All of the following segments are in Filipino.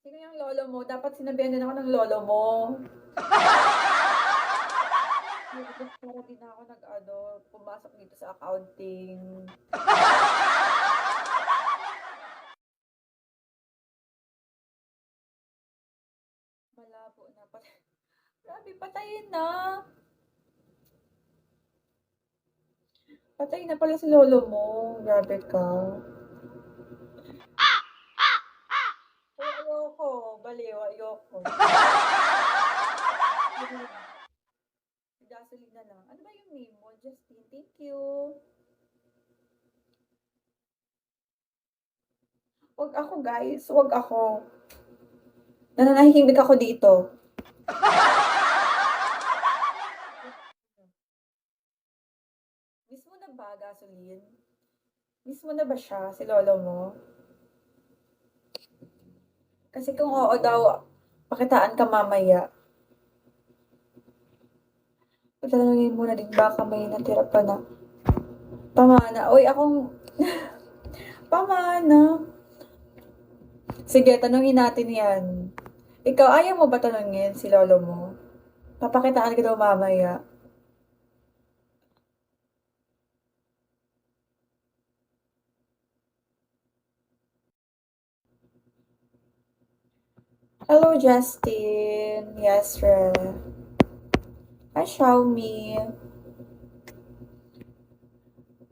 Sino yung lolo mo? Dapat sinabihan din ako ng lolo mo. Para din ako pumasok dito sa accounting. Malabo na. Grabe, patayin na. Patay na pala si lolo mo. Grabe ka. Ay, ayoko. Baliw, ayoko. Gasoline na lang. Ano ba yung name mo, Justin? Thank you. Wag ako, guys. Wag ako. Nananahimik ako dito. Miss mo na ba, gasoline? Miss mo na ba siya, si lolo mo? Kasi kung oo daw, pakitaan ka mamaya. Tatanungin mo na din baka may natira pa na pamana. Uy, akong pamana. Sige, tanungin natin yan. Ikaw, ayaw mo ba tanungin si lolo mo? Papakitaan ka daw mamaya. Hello, Justin. Yes, Re. Hi, Xiaomi.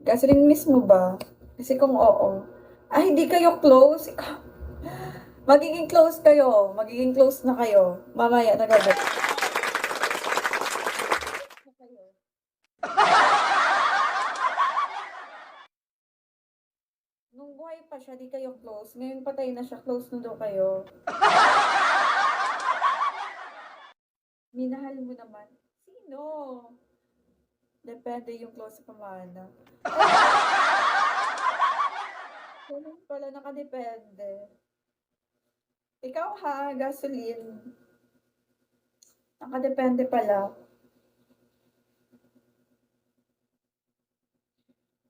Gasoline miss mo ba? Kasi kung oo. Hindi kayo close. Magiging close kayo. Magiging close na kayo. Mamaya na gabi. Nung buhay pa siya, di kayo close. Ngayon patay na siya, close na daw kayo. Minahal mo naman. Sino? Depende yung close sa pamana. Ganun pala, nakadepende. Ikaw ha, gasoline. Nakadepende pala.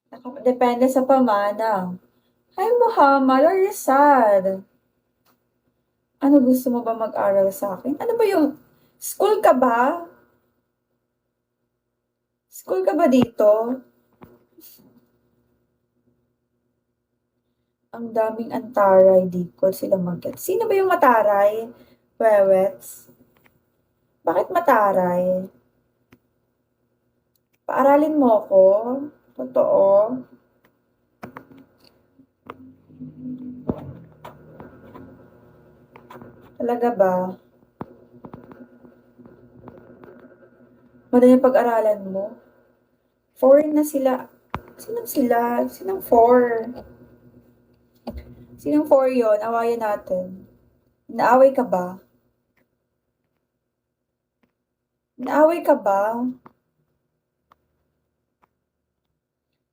Nakadepende sa pamana. Hi, Muhammad, are you sad? Ano, gusto mo ba mag-aral sa akin? Ano ba yung... School ka ba? School ka ba dito? Ang daming antaray, di ko sila mag-get. Sino ba yung mataray? Wewets? Bakit mataray? Paaralin mo ako? Totoo? Talaga ba? Madali yung pag-aralan mo? Foreign na sila. Sinong sila? Sinong four? Sinong four yun? Awayan natin. Naaway ka ba? Naaway ka ba?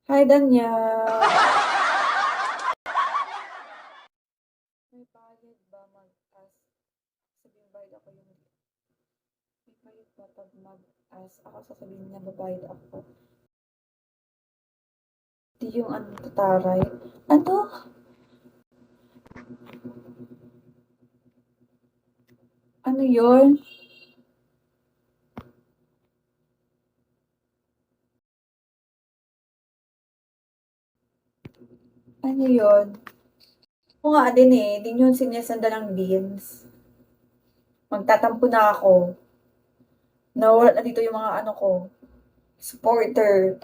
Hi, Danya. May bayad ba mag-ask? Sabihin bayad ako yung... May bayad ba pag mag-ask? Ako sasabihin niya babayad ako. Di yung ano, tataray. Ano? Ano yun? Ano yun? Oo nga din eh, din yun sinesenda ng beans. Magtatampo na ako. Nawala na dito yung mga ano ko, supporter.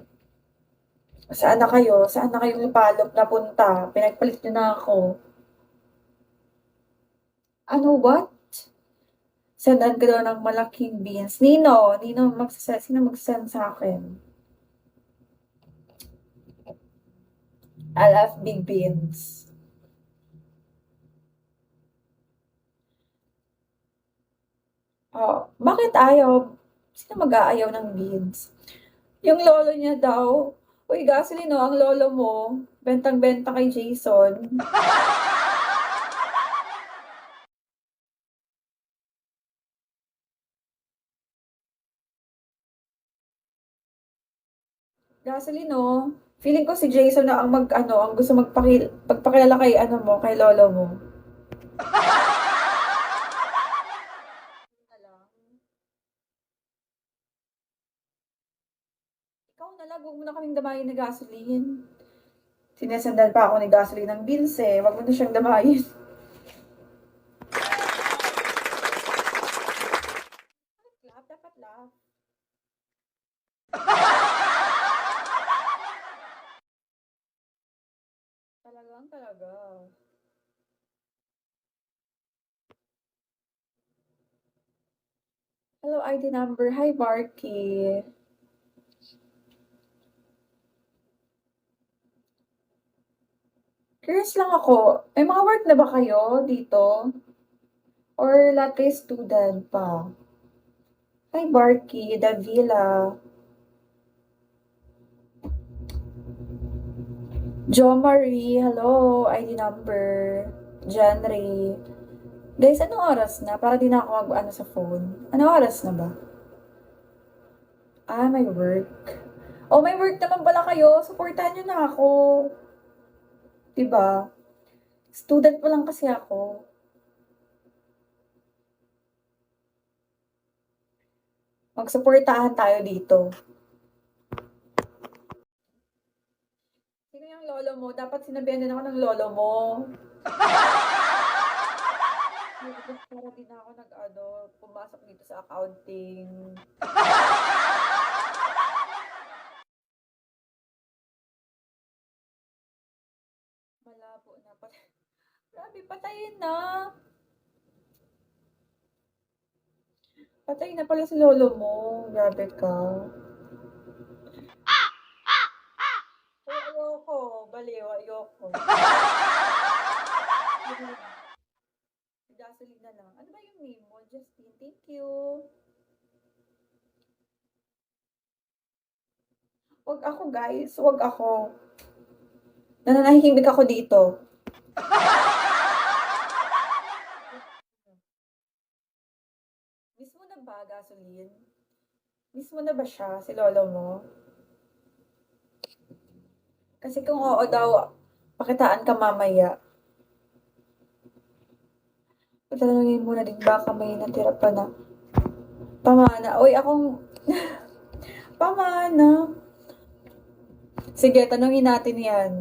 Saan na kayo? Saan na kayong lupalop napunta? Pinagpalit nyo na ako. Ano, what? Sendan ka daw ng malaking beans. Nino? Sino magsasend sa akin? I love big beans. Oh, bakit ayaw? Sino mag-aayaw ng beans? Yung lolo niya daw, uy, gasoline no, ang lolo mo, bentang-benta kay Jason. Gasoline no, feeling ko si Jason na ang ang gusto pagpakilala kay ano mo, kay lolo mo. Huwag mo na kaming damayin na gasoline. Sinasandan pa ako ni gasoline ng bills eh. Huwag mo na siyang damayin. Dapat laugh. Talaga. Hello, ID number. Hi, Barky. Curious lang ako, may mga work na ba kayo dito? Or lahat kayo student pa? Hi, Barky, Davila. Jo Marie, hello, ID number. Janry. Guys, anong oras na? Para di na ako mag-ano sa phone. Anong oras na ba? May work. Oh, may work naman pala kayo. Supportahan nyo na ako. Diba? Student pa lang kasi ako. Magsuportahan tayo dito. Sino yung lolo mo? Dapat sinabihan din ako ng lolo mo. Para din ako pumasok dito sa accounting. Malabo na. Grabe, patayin na. Patay na pala si lolo mo. Grabe ka. Ayoko. Baliw, ayoko. Gasoline na lang. Ano ba yung name mo? Justin, thank you. Wag ako, guys. Wag ako. Nananahimik ako dito. Miss mo na ba, gasoline? Miss mo na ba siya, si lolo mo? Kasi kung oo daw, pakitaan ka mamaya. Patanungin muna din baka may natira pa na pamana. Uy, akong pamana. Sige, tanungin natin yan.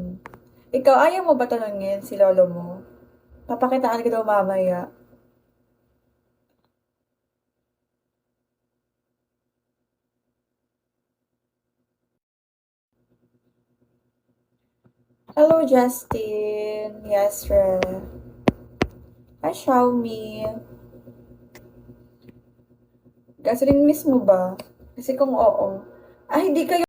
Ikaw, ayaw mo ba tanungin si lolo mo? Papakitaan ka daw mamaya. Hello, Justin. Yes, Re. Hi, Xiaomi. Gasoline miss mo ba? Kasi kung oo, hindi kayo